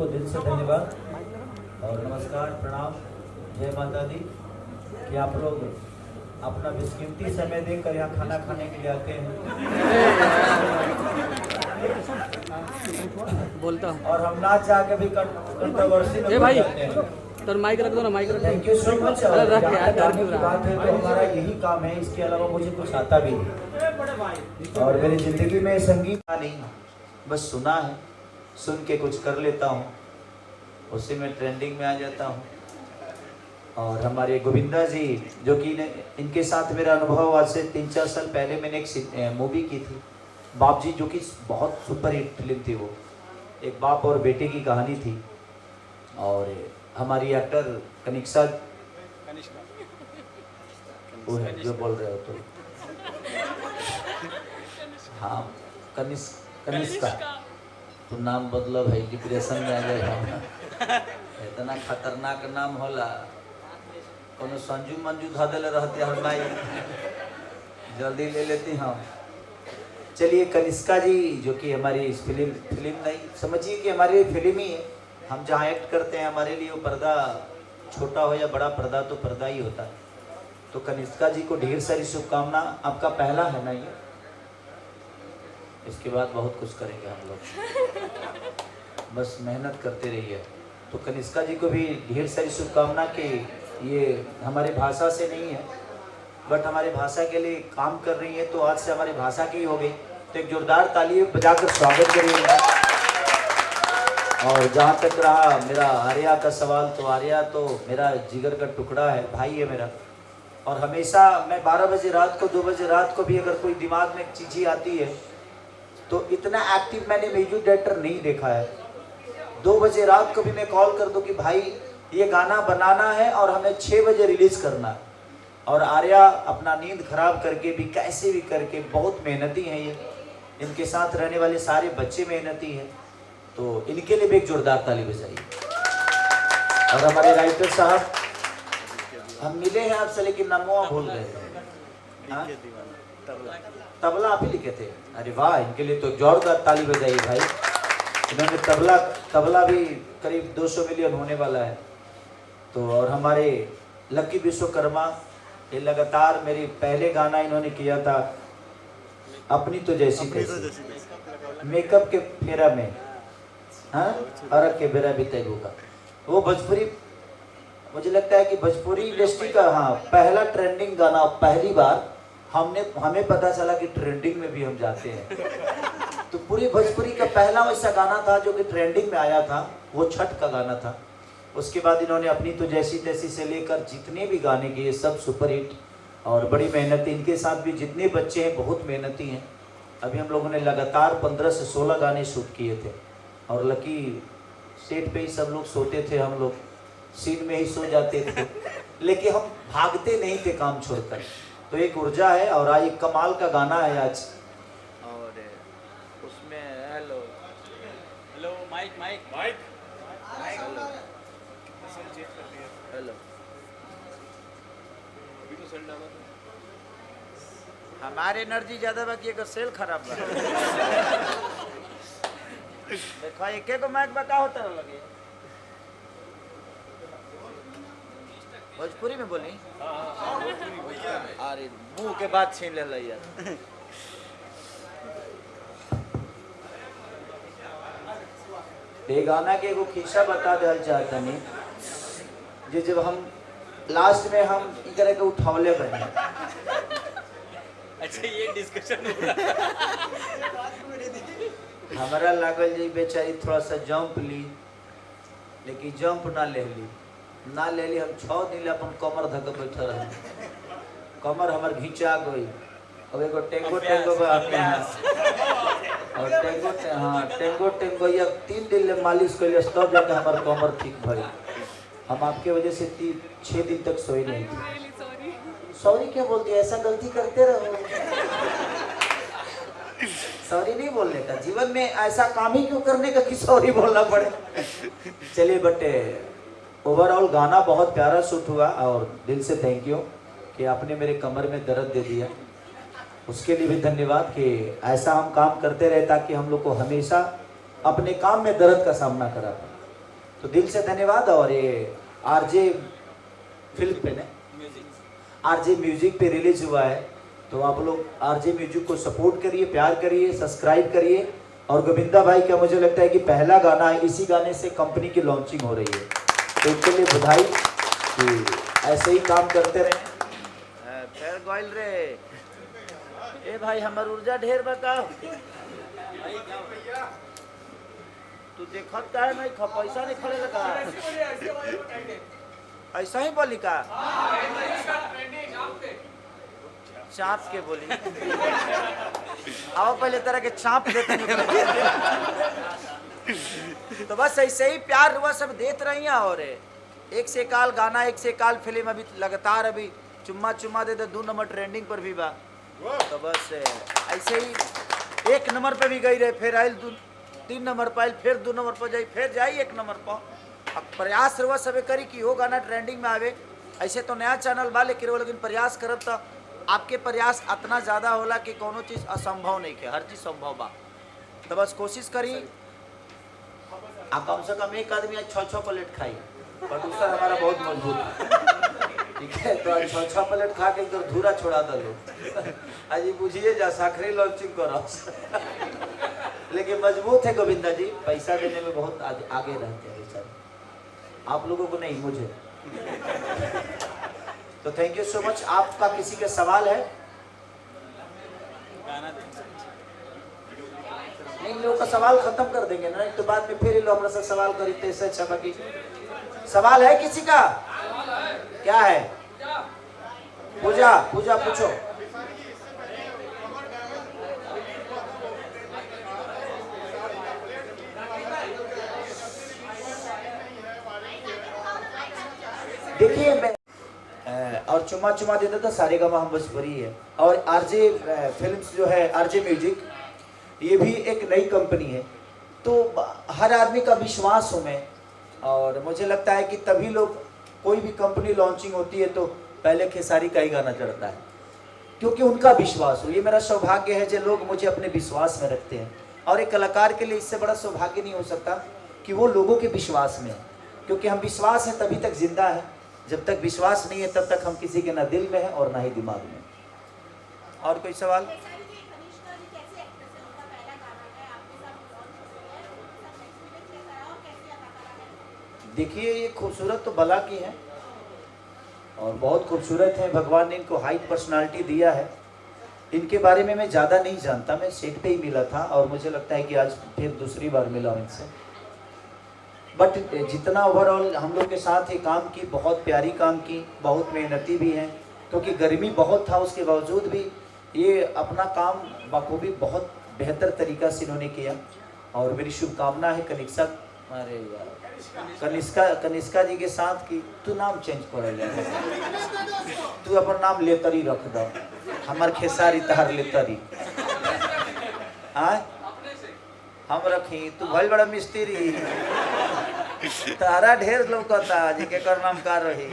सबको दिल से धन्यवाद और नमस्कार, प्रणाम, जय माता दी कि आप लोग अपना बेशकीमती समय देकर यहाँ खाना खाने के लिए आते हैं। बोलता हूँ और हम ना चाह के भी कंट्रोवर्सी में भाई जाते हैं। तो माइक रख दो ना, माइक रख दो। Thank you so much. अरे रख यार, डर गाने क्यों की रहा बात है तो हमारा यही काम है, इसके अलावा मुझे कुछ आता भी नहीं। और मेरी जिंदगी में संगीत नहीं, बस सुना है, सुन के कुछ कर लेता हूँ, उससे मैं ट्रेंडिंग में आ जाता हूँ। और हमारे गोविंदा जी जो कि इनके साथ मेरा अनुभव आज से 3-4 साल पहले मैंने एक मूवी की थी बाप जी, जो कि बहुत सुपर हिट फिल्म थी। वो एक बाप और बेटे की कहानी थी। और हमारी एक्टर कनिष्का, वो है जो बोल रहे हो तो, हाँ कनिष्का तो नाम बदलो भाई, डिप्रेशन में आ जाएगा। इतना खतरनाक नाम होला, कोनो संजू मंजू धा दिले रहती है माई, जल्दी ले लेती हम। चलिए कनिष्का जी जो कि हमारी इस फिल्म नहीं समझिए कि हमारी फिल्म ही है। हम जहाँ एक्ट करते हैं हमारे लिए वो पर्दा छोटा हो या बड़ा, पर्दा तो पर्दा ही होता है। तो कनिष्का जी को ढेर सारी शुभकामना। आपका पहला है ना ये, इसके बाद बहुत कुछ करेंगे हम लोग, बस मेहनत करते रहिए। तो कनिष्का जी को भी ढेर सारी शुभकामना कि ये हमारे भाषा से नहीं है बट हमारे भाषा के लिए काम कर रही है, तो आज से हमारी भाषा की हो गई। तो एक जोरदार ताली बजाकर स्वागत करिए। और जहाँ तक रहा मेरा आर्या का सवाल, तो आर्या तो मेरा जिगर का टुकड़ा है, भाई है मेरा। और हमेशा मैं 12 बजे रात को, 2 बजे रात को भी अगर कोई दिमाग में एक चीज़ ही आती है तो इतना एक्टिव मैंने म्यूजिक डायरेक्टर नहीं देखा है। 2 बजे रात को भी मैं कॉल कर दूं कि भाई ये गाना बनाना है और हमें 6 बजे रिलीज करना है। और आर्या अपना नींद खराब करके भी कैसे भी करके बहुत मेहनती हैं ये, इनके साथ रहने वाले सारे बच्चे मेहनती हैं, तो इनके लिए भी एक जोरदार ताली बजाइए। और हमारे राइटर साहब, हम मिले हैं आपसे लेकिन नामों भूल गए। तबला आप ही लिखे थे? अरे वाह, इनके लिए तो जोरदार ताली बजाइए भाई। इन्होंने तबला भी करीब 200 मिलियन होने वाला है। तो और हमारे लकी विश्वकर्मा, ये लगातार मेरी पहले गाना इन्होंने किया था अपनी तो जैसी तैसी, मेकअप के फेरा में, हाँ अरग के बेरा भी तैबू का, वो भोजपुरी, मुझे लगता है कि भोजपुरी इंडस्ट्री का हाँ पहला ट्रेंडिंग गाना। पहली बार हमें पता चला कि ट्रेंडिंग में भी हम जाते हैं। तो पूरी भोजपुरी का पहला वैसा गाना था जो कि ट्रेंडिंग में आया था, वो छठ का गाना था। उसके बाद इन्होंने अपनी तो जैसी तैसी से लेकर जितने भी गाने किए सब सुपर हिट और बड़ी मेहनती। इनके साथ भी जितने बच्चे हैं बहुत मेहनती हैं। अभी हम लोगों ने लगातार 15 से 16 गाने शूट किए थे और लकी सेट पे ही सब लोग सोते थे, हम लोग सीन में ही सो जाते थे, लेकिन हम भागते नहीं थे काम छोड़कर। तो एक ऊर्जा है और आज एक कमाल का गाना है आज। और उसमें hello hello mike mike mike hello, हमारे एनर्जी ज्यादा बाकी है, सेल खराब बा। देखा एक को माइक बका होता लगे। भोजपुरी में बोली, अरे मुंह के बात छीन ले यार। गाना के एगो खिस्सा बता दे चाहता नहीं, जे जब हम लास्ट में हम इधर के उठौले बने। अच्छा ये डिस्कशन हो रहा हमारा लागल जी बेचारी थोड़ा सा जंप ली, लेकिन जंप ना ले ली। हम 6 दिन अपन कमर धक बैठे रहे, कमर हमार घिंचा गई। अब एगो टेंगो आपके यहाँ और टेंगो या 3 दिन ले मालिश कर तब जाकर हमार कमर ठीक भरी। हम आपके वजह से 6 दिन तक सोए नहीं थे। सॉरी क्या बोलते हैं, ऐसा गलती करते रहो। सॉरी नहीं बोलने का, जीवन में ऐसा काम ही क्यों करने का कि सॉरी बोलना पड़े। चलिए बट ओवरऑल गाना बहुत प्यारा शूट हुआ और दिल से थैंक यू कि आपने मेरे कमर में दर्द दे दिया। उसके लिए भी धन्यवाद कि ऐसा हम काम करते रहे ताकि हम लोग को हमेशा अपने काम में दर्द का सामना करा पाए। तो दिल से धन्यवाद। और ये आरजे फिल्म पे ने आरजे म्यूजिक पे रिलीज हुआ है, तो आप लोग आरजे म्यूजिक को सपोर्ट करिए, प्यार करिए, सब्सक्राइब करिए। और गोविंदा भाई का मुझे लगता है कि पहला गाना है, इसी गाने से कंपनी की लॉन्चिंग हो रही है, तो उसके लिए बधाई कि ऐसे ही काम करते रहे। फिर गोइल रे ए भाई हमर ऊर्जा ढेर बताओ, तू देखत का है नहीं, पैसा नहीं खड़े लगा ऐसा ही बोली का चाप के बोली आओ पहले तरह के चाप देते तो बस ऐसे ही प्यार हुआ सब देते रही। और एक से काल गाना, एक से काल फिल्म, अभी लगातार अभी चुम्मा चुम्मा दे 2 नंबर ट्रेंडिंग पर भी बा। तो बस ऐसे ही 1 नंबर पे भी गई रहे, फिर आयल 3 नंबर पर आयल, फिर 2 नंबर पर जाई, फिर जाई 1 नंबर पर। अब प्रयास रहुआ सब करी कि हो गाना ट्रेंडिंग में आवे। ऐसे तो नया चैनल बा, लेकिन प्रयास करब तो आपके प्रयास इतना ज़्यादा होला कि कोनो चीज़ असंभव नहीं है, हर चीज़ संभव बा। तो बस कोशिश करी आ कम से कम एक आदमी आज 6 प्लेट खाई, प्रोड्यूसर हमारा बहुत मजबूत है, ठीक है। तो आज 6 प्लेट खा के तो धूरा छोड़ा दलो आज बुझिए जा साखरी लॉन्चिंग करो लेकिन मजबूत है गोविंदा जी, पैसा देने में बहुत आगे रहते हैं सर, आप लोगों को नहीं, मुझे। तो थैंक यू सो मच। आपका किसी का सवाल है? नहीं, लोगों का सवाल खत्म कर देंगे ना, तो बाद में फिर लोग हमारे से सवाल करें, इससे अच्छा बाकी सवाल है किसी का? क्या है? पूजा पूजा पूछो। देखिए मैं और चुम्मा चुम्मा देता था सारेगामा हम बस भरी है। और आरजे फिल्म्स जो है, आरजे म्यूजिक, ये भी एक नई कंपनी है, तो हर आदमी का विश्वास हूँ मैं। और मुझे लगता है कि तभी लोग, कोई भी कंपनी लॉन्चिंग होती है तो पहले खेसारी का ही गाना चढ़ता है, क्योंकि उनका विश्वास हो। ये मेरा सौभाग्य है जो लोग मुझे अपने विश्वास में रखते हैं, और एक कलाकार के लिए इससे बड़ा सौभाग्य नहीं हो सकता कि वो लोगों के विश्वास में है, क्योंकि हम विश्वास है तभी तक जिंदा है, जब तक विश्वास नहीं है तब तक हम किसी के ना दिल में है और ना ही दिमाग में। और कोई सवाल? देखिए ये खूबसूरत तो भला की है और बहुत खूबसूरत है, भगवान ने इनको हाई पर्सनालिटी दिया है। इनके बारे में मैं ज़्यादा नहीं जानता, मैं सेट पे ही मिला था और मुझे लगता है कि आज फिर दूसरी बार मिला हूँ इनसे। बट जितना ओवरऑल हम लोग के साथ ये काम की, बहुत प्यारी काम की, बहुत मेहनती भी हैं, क्योंकि गर्मी बहुत था उसके बावजूद भी ये अपना काम बखूबी बहुत बेहतर तरीक़ा से इन्होंने किया। और मेरी शुभकामना है कनिष्का, अरे यार कनिष्का जी के साथ की, तू नाम चेंज कर ले, तू अपन नाम लेतरी रख दो, हमार खेसारी तहार लेतरी हम रखी, तू भल बड़ा मिस्त्री तारा ढेर लौकता जी के कर नाम का रही।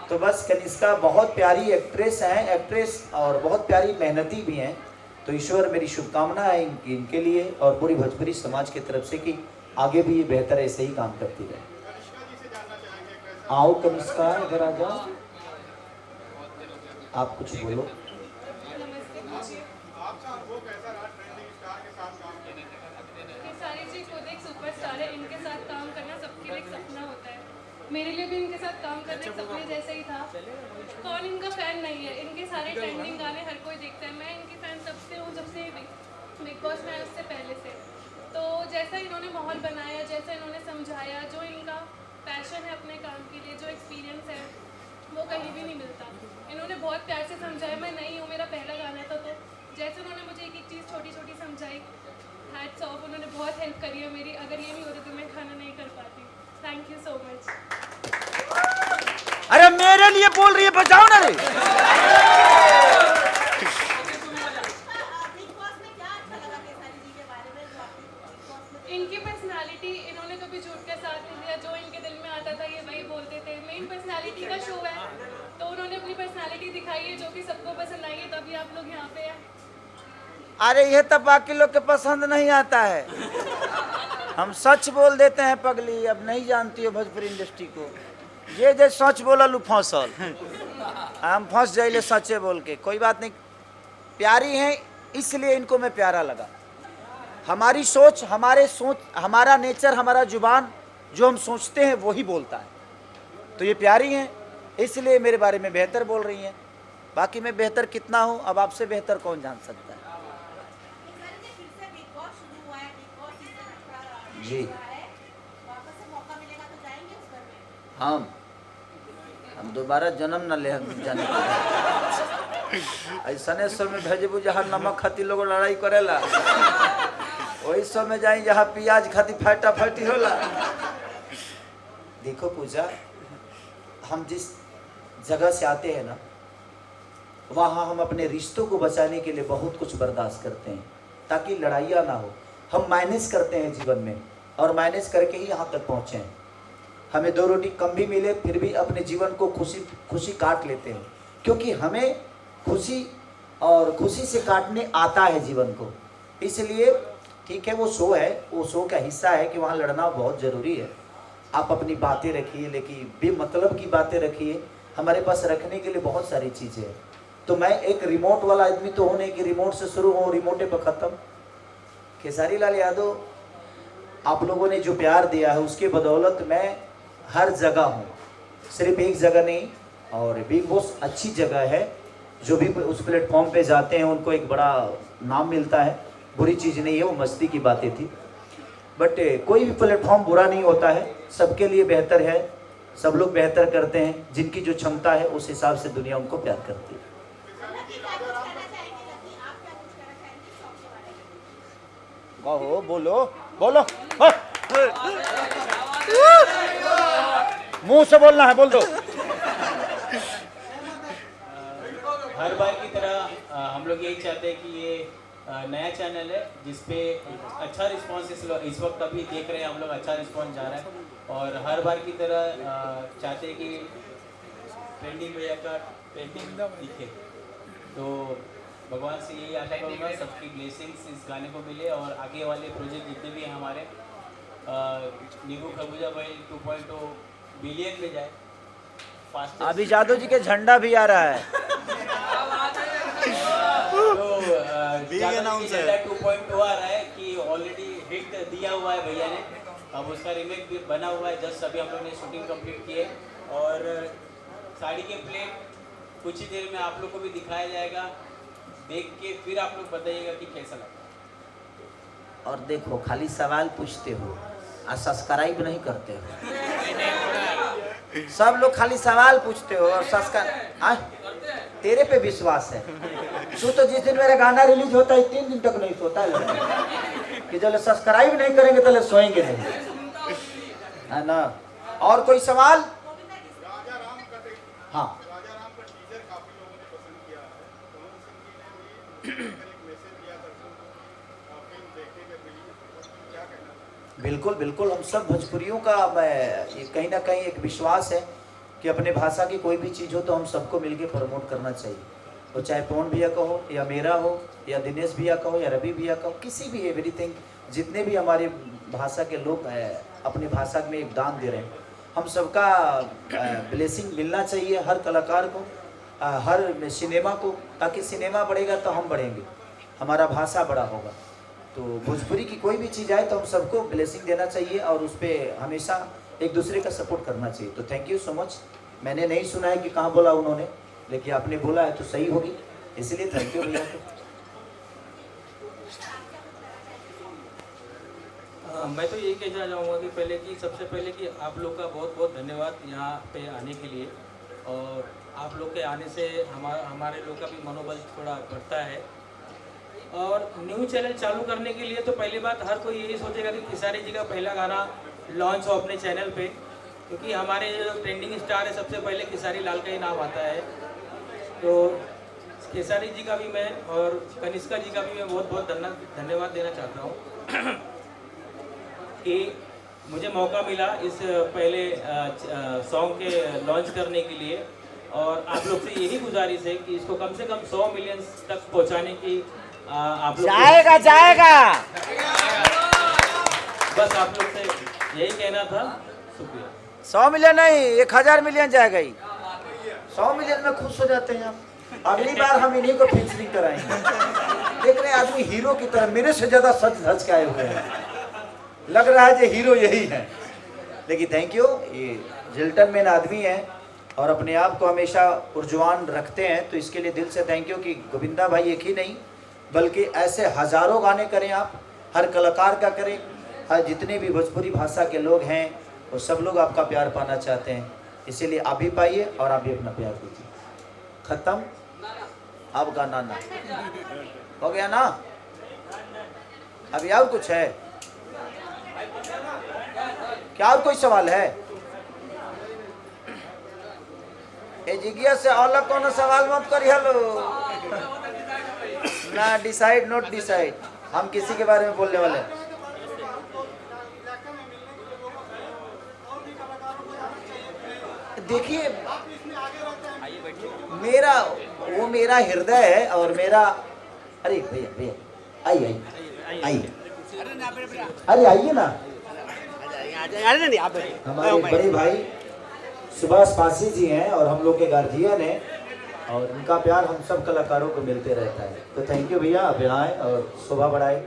तो बस कनिष्का बहुत प्यारी एक्ट्रेस हैं, एक्ट्रेस और बहुत प्यारी मेहनती भी हैं। तो ईश्वर मेरी शुभकामना है इनके लिए और पूरी भोजपुरी समाज की तरफ से कि आगे भी ये बेहतर ऐसे ही काम करती रहे। आओ कनिष्का इधर आ जाओ, आप कुछ बोलो। मेरे लिए भी इनके साथ काम करना एक सपने जैसे ही था। कौन इनका फैन नहीं है? इनके सारे ट्रेंडिंग गाने हर कोई देखता है। मैं इनकी फैन तब से हूँ जब से बिग बॉस में आया, उससे पहले से। तो जैसा इन्होंने माहौल बनाया, जैसा इन्होंने समझाया, जो इनका पैशन है अपने काम के लिए, जो एक्सपीरियंस है, वो कहीं भी नहीं मिलता। इन्होंने बहुत प्यार से समझाया। मैं नई हूँ, मेरा पहला गाना था, तो जैसे उन्होंने मुझे एक एक चीज़ छोटी छोटी समझाई, हैट्स ऑफ, उन्होंने बहुत हेल्प करी है मेरी। अगर ये नहीं होती तो मैं खाना नहीं कर पाती। Thank you so much. अरे मेरे लिए बोल रही है, बजाओ ना रे। इनकी पर्सनालिटी, इन्होंने कभी झूठ का साथ नहीं दिया। जो इनके दिल में आता था ये वही बोलते थे। मेन पर्सनालिटी का शो है, तो उन्होंने अपनी पर्सनालिटी दिखाई है जो कि सबको पसंद आई है, तभी आप लोग यहाँ पे हैं। अरे ये तो बाकी लोग के पसंद नहीं आता है। हम सच बोल देते हैं पगली, अब नहीं जानती हो भोजपुरी इंडस्ट्री को। ये जे सच बोलल फंसल, हम फंस जाइले सच्चे बोल के। कोई बात नहीं, प्यारी हैं इसलिए इनको मैं प्यारा लगा। हमारी सोच, हमारा नेचर, हमारा जुबान, जो हम सोचते हैं वही बोलता है। तो ये प्यारी हैं इसलिए मेरे बारे में बेहतर बोल रही हैं। बाकी मैं बेहतर कितना हूँ अब आपसे बेहतर कौन जान सकता है। जी हम दोबारा जन्म न ले जाने ऐसा सब में भेजबू जहाँ नमक खाती लोग लड़ाई करेला, वही सब में जाई जहाँ प्याज खाती फाटा फाटी होला। देखो पूजा, हम जिस जगह से आते हैं ना, वहाँ हम अपने रिश्तों को बचाने के लिए बहुत कुछ बर्दाश्त करते हैं ताकि लड़ाइयाँ ना हो। हम मैनेज करते हैं जीवन में और मैनेज करके ही यहाँ तक पहुँचे हैं। हमें 2 रोटी कम भी मिले फिर भी अपने जीवन को खुशी काट लेते हैं, क्योंकि हमें खुशी से काटने आता है जीवन को। इसलिए ठीक है, वो शो है, वो शो का हिस्सा है कि वहाँ लड़ना बहुत ज़रूरी है। आप अपनी बातें रखिए, लेकिन बेमतलब की बातें रखिए। हमारे पास रखने के लिए बहुत सारी चीज़ें हैं। तो मैं एक रिमोट वाला आदमी तो हूँ नहीं कि रिमोट से शुरू हो रिमोटे पर ख़त्म। खेसारी लाल यादव, आप लोगों ने जो प्यार दिया है उसके बदौलत मैं हर जगह हूँ, सिर्फ एक जगह नहीं। और बिग बॉस अच्छी जगह है, जो भी उस प्लेटफॉर्म पे जाते हैं उनको एक बड़ा नाम मिलता है। बुरी चीज़ नहीं है, वो मस्ती की बातें थी। बट कोई भी प्लेटफॉर्म बुरा नहीं होता है, सबके लिए बेहतर है। सब लोग बेहतर करते हैं, जिनकी जो क्षमता है उस हिसाब से दुनिया उनको प्यार करती है। कहो, बोलो बोलो, मुंह से बोलना है, बोल दो। हर बार की तरह हम लोग यही चाहते हैं कि ये नया चैनल है जिसपे अच्छा रिस्पांस इस वक्त अभी देख रहे हैं हम लोग, अच्छा रिस्पांस जा रहा है। और हर बार की तरह चाहते हैं कि ट्रेंडिंग भैया का ट्रेंडिंग दिखे। तो भगवान से यही आशा करूँगा सबकी ब्लेसिंग्स इस गाने को मिले और आगे वाले प्रोजेक्ट जितने भी हैं हमारे, नींबू खरबूजा भाई 2.0 बिलियन में जाए। अभी जादव जी के झंडा भी आ रहा है। तो झंडा 2.0 आ रहा है कि ऑलरेडी हिट दिया हुआ है भैया ने, अब उसका रीमेक भी बना हुआ है। जस्ट अभी हम लोग ने शूटिंग कंप्लीट की है और साड़ी के प्लेट कुछ ही देर में आप लोग को भी दिखाया जाएगा। देख के फिर आप लोग बताइएगा कि कैसा लगा। और देखो, खाली सवाल पूछते हो और सब्सक्राइब नहीं करते हो। सब लोग खाली सवाल पूछते हो और सब्सक्राइब, तेरे पे विश्वास है। तू तो जिस दिन मेरा गाना रिलीज होता है 3 दिन तक नहीं सोता है कि जब सब्सक्राइब नहीं करेंगे तो सोएंगे नहीं, है ना। और कोई सवाल? हाँ, बिल्कुल बिल्कुल, हम सब भोजपुरियों का ये कहीं ना कहीं एक विश्वास है कि अपने भाषा की कोई भी चीज़ हो तो हम सबको मिलके प्रमोट करना चाहिए। वो चाहे पवन भैया का हो या मेरा हो या दिनेश भैया का हो या रवि भैया का हो, किसी भी एवरीथिंग, जितने भी हमारे भाषा के लोग अपनी भाषा में योगदान दे रहे हैं, हम सबका ब्लेसिंग मिलना चाहिए हर कलाकार को, हर सिनेमा को, ताकि सिनेमा बढ़ेगा तो हम बढ़ेंगे, हमारा भाषा बड़ा होगा। तो भोजपुरी की कोई भी चीज़ आए तो हम सबको ब्लेसिंग देना चाहिए और उस पर हमेशा एक दूसरे का सपोर्ट करना चाहिए। तो थैंक यू सो मच। मैंने नहीं सुना है कि कहाँ बोला उन्होंने, लेकिन आपने बोला है तो सही होगी, इसलिए थैंक यू भैया को। मैं तो यही कहना चाहूँगा कि सबसे पहले कि आप लोग का बहुत बहुत धन्यवाद यहाँ पे आने के लिए। और आप लोग के आने से हमारे लोग का भी मनोबल थोड़ा बढ़ता है। और न्यू चैनल चालू करने के लिए तो पहली बात हर कोई यही सोचेगा कि खेसारी जी का पहला गाना लॉन्च हो अपने चैनल पे, क्योंकि हमारे जो ट्रेंडिंग स्टार है सबसे पहले खेसारी लाल का ही नाम आता है। तो खेसारी जी का भी मैं और कनिष्का जी का भी मैं बहुत बहुत धन्यवाद देना चाहता हूँ कि मुझे मौका मिला इस पहले सॉन्ग के लॉन्च करने के लिए। और आप लोग से यही गुजारिश है कि इसको कम से कम 100 मिलियन तक पहुंचाने की आप लोग जाएगा बस आप लोग से यही कहना था, शुक्रिया। 100 मिलियन नहीं, 1000 मिलियन जाएगा ही। 100 मिलियन में खुश हो जाते हैं आप। अगली बार हम इन्हीं को फीचरिंग कराएंगे। देख रहे आदमी हीरो की तरह मेरे से ज्यादा सच धज के आए हुए हैं, लग रहा है कि हीरो यही है। लेकिन थैंक यू, ये जेंटलमैन आदमी है और अपने आप को हमेशा ऊर्जवान रखते हैं, तो इसके लिए दिल से थैंक यू कि गोविंदा भाई एक ही नहीं बल्कि ऐसे हजारों गाने करें आप, हर कलाकार का करें, हर जितने भी भोजपुरी भाषा के लोग हैं वो सब लोग आपका प्यार पाना चाहते हैं, इसीलिए आप भी पाइए और आप भी अपना प्यार दीजिए। खत्म, अब गाना ना हो गया ना, अभी और कुछ है क्या? और कोई सवाल है? ए जिज्ञासा से अलग कोनो सवाल मत करी। हेलो ना, डिसाइड नॉट डिसाइड, हम किसी के बारे में बोलने वाले हैं। देखिए मेरा हृदय है और मेरा, अरे भैया भैया आइए आइए, अरे आइए ना, हमारे बड़े भाई सुभाष पासी जी हैं और हम लोग के गार्जियन हैं और उनका प्यार हम सब कलाकारों को मिलते रहता है, तो थैंक यू भैया, आप यहाँ आए और शोभा बढ़ाए।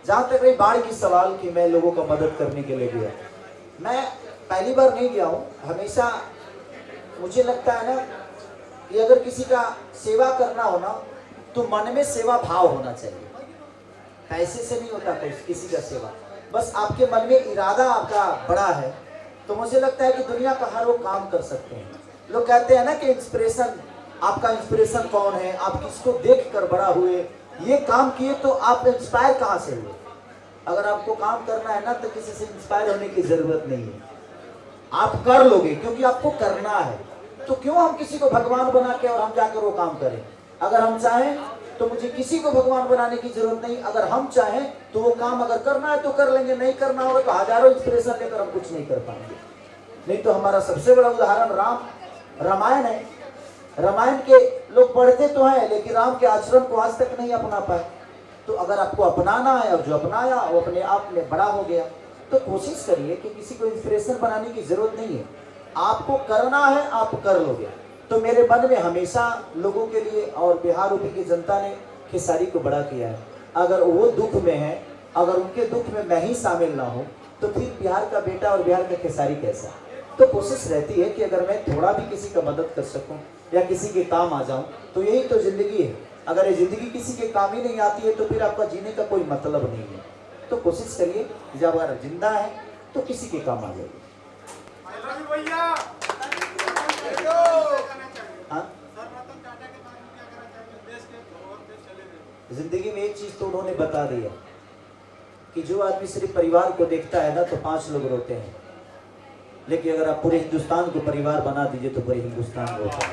जहाँ तक रही बाढ़ की सवाल कि मैं लोगों का मदद करने के लिए गया, मैं पहली बार नहीं गया हूँ। हमेशा मुझे लगता है ना कि अगर किसी का सेवा करना हो ना तो मन में सेवा भाव होना चाहिए, पैसे से नहीं होता किसी का सेवा, बस आपके मन में इरादा आपका बड़ा है तो मुझे लगता है कि दुनिया का हर वो काम कर सकते हैं। लोग कहते हैं ना कि इंस्पिरेशन, आपका इंस्पिरेशन कौन है, आप किसको देख कर बड़ा हुए, ये काम किए तो आप इंस्पायर कहाँ से हुए? अगर आपको काम करना है ना तो किसी से इंस्पायर होने की जरूरत नहीं है, आप कर लोगे क्योंकि आपको करना है। तो क्यों हम किसी को भगवान बना के और हम जाकर वो काम करें? अगर हम चाहें तो मुझे किसी को भगवान बनाने की जरूरत नहीं, अगर हम चाहें तो वो काम अगर करना है तो कर लेंगे, नहीं करना होगा तो हजारों इंस्पिरेशन लेकर हम कुछ नहीं कर पाएंगे। नहीं तो हमारा सबसे बड़ा उदाहरण रामायण है। रामायण के लोग पढ़ते तो हैं लेकिन राम के आचरण को आज तक नहीं अपना पाए। तो अगर आपको अपनाना है और जो अपनाया वो अपने आप में बड़ा हो गया, तो कोशिश करिए कि किसी को इंस्पिरेशन बनाने की जरूरत नहीं है, आपको करना है, आप कर लोगे। तो मेरे मन में हमेशा लोगों के लिए और बिहार यूपी की जनता ने खेसारी को बड़ा किया है। अगर वो दुख में है, अगर उनके दुख में मैं ही शामिल ना हो तो फिर बिहार का बेटा और बिहार का खेसारी कैसा? तो कोशिश रहती है कि अगर मैं थोड़ा भी किसी का मदद कर सकूं या किसी के काम आ जाऊं तो यही तो जिंदगी है। अगर ये जिंदगी किसी के काम ही नहीं आती है तो फिर आपका जीने का कोई मतलब नहीं है। तो कोशिश करिए जब अगर जिंदा है तो किसी के काम आ जाइए। हाँ? जिंदगी में एक चीज तो उन्होंने बता दिया कि जो आदमी सिर्फ परिवार को देखता है ना तो 5 लोग रोते हैं, लेकिन अगर आप पूरे हिंदुस्तान को परिवार बना दीजिए तो पूरे हिंदुस्तान रोता है।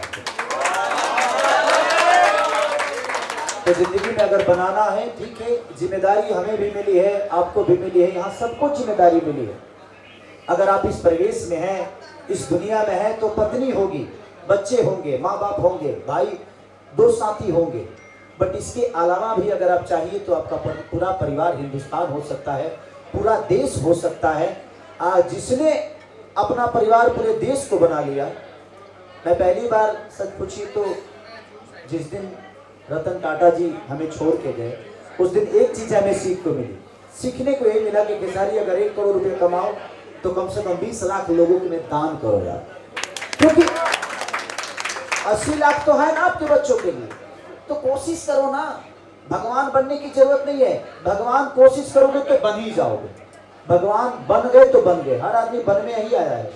तो जिंदगी में अगर बनाना है, ठीक है, जिम्मेदारी हमें भी मिली है, आपको भी मिली है, यहाँ सबको जिम्मेदारी मिली है। अगर आप इस परिवेश में हैं, इस दुनिया में हैं तो पत्नी होगी, बच्चे होंगे, माँ बाप होंगे, भाई 2 साथी होंगे, बट इसके अलावा भी अगर आप चाहिए तो आपका पूरा परिवार हिंदुस्तान हो सकता है, पूरा देश हो सकता है। जिसने अपना परिवार पूरे देश को बना लिया। मैं पहली बार सच पूछी तो जिस दिन रतन टाटा जी हमें छोड़ के गए उस दिन एक चीज हमें सीख को मिली। सीखने को यही मिला कि खेसारी अगर 1 करोड़ रुपए कमाओ तो कम से कम 20 लाख लोगों के में दान करो यार, क्योंकि 80 लाख तो है ना आपके बच्चों के लिए। तो कोशिश करो ना, भगवान बनने की जरूरत नहीं है, भगवान कोशिश करोगे तो बन ही जाओगे। भगवान बन गए तो बन गए, हर आदमी बन में ही आया है,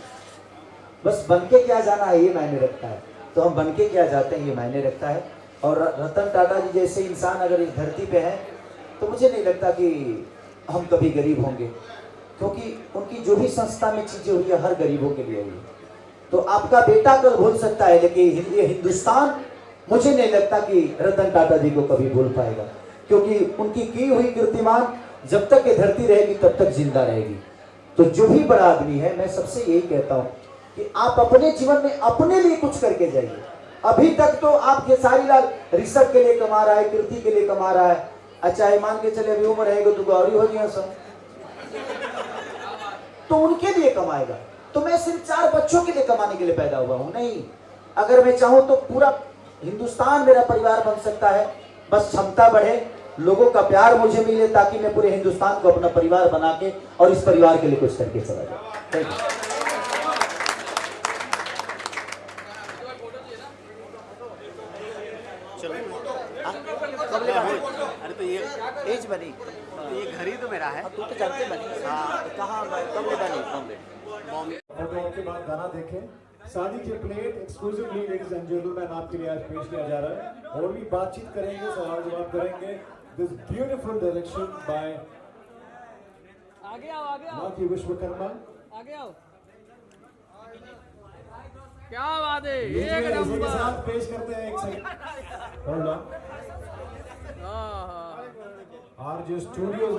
बस बन के क्या जाना है ये मायने रखता है। तो हम बन के क्या जाते हैं ये मायने रखता है। और रतन टाटा जी जैसे इंसान अगर इस धरती पे हैं तो मुझे नहीं लगता कि हम कभी गरीब होंगे, क्योंकि उनकी जो भी संस्था में चीजें हुई है हर गरीबों के लिए हुई। तो आपका बेटा कल भूल सकता है लेकिन ये हिंदुस्तान मुझे नहीं लगता कि रतन टाटा जी को कभी भूल पाएगा, क्योंकि उनकी की हुई कीर्तिमान जब तक ये धरती रहेगी तब तक जिंदा रहेगी। तो जो भी बड़ा आदमी है मैं सबसे यही कहता हूँ कि आप अपने जीवन में अपने लिए कुछ करके जाइए। अभी तक तो आप खेसारी लाल ऋषभ के लिए कमा रहा है, कीर्ति के लिए कमा रहा है। अच्छा मान के चले अभी उम्र है तो गौरी हो गया सब तो उनके लिए कमाएगा। तो मैं सिर्फ 4 बच्चों के लिए कमाने के लिए पैदा हुआ हूं, नहीं। अगर मैं चाहूं तो पूरा हिंदुस्तान मेरा परिवार बन सकता है। बस क्षमता बढ़े, लोगों का प्यार मुझे मिले, ताकि मैं पूरे हिंदुस्तान को अपना परिवार बना के और इस परिवार के लिए कुछ करके चला जाऊं। Thank you. अरे तो ये एज बनी, तो ये घर ही तो मेरा है। तू तो जानते बनी। हाँ, कहाँ कब ले बनी? बॉम्बे। फोटो के बाद गाना देखें। शादी के plate exclusively ladies and gentleman आपके लिए आज पेश किया जा रहा है। और भी बातचीत करेंगे, सवाल जवाब करेंगे। दिस ब्यूटीफुल डायरेक्शन बाय आगे आओ माँ की विश्वकर्मा। आगे आओ। क्या बात है, लीजिए, इसी के साथ पेश करते हैं एक second. Hold on. RJ studios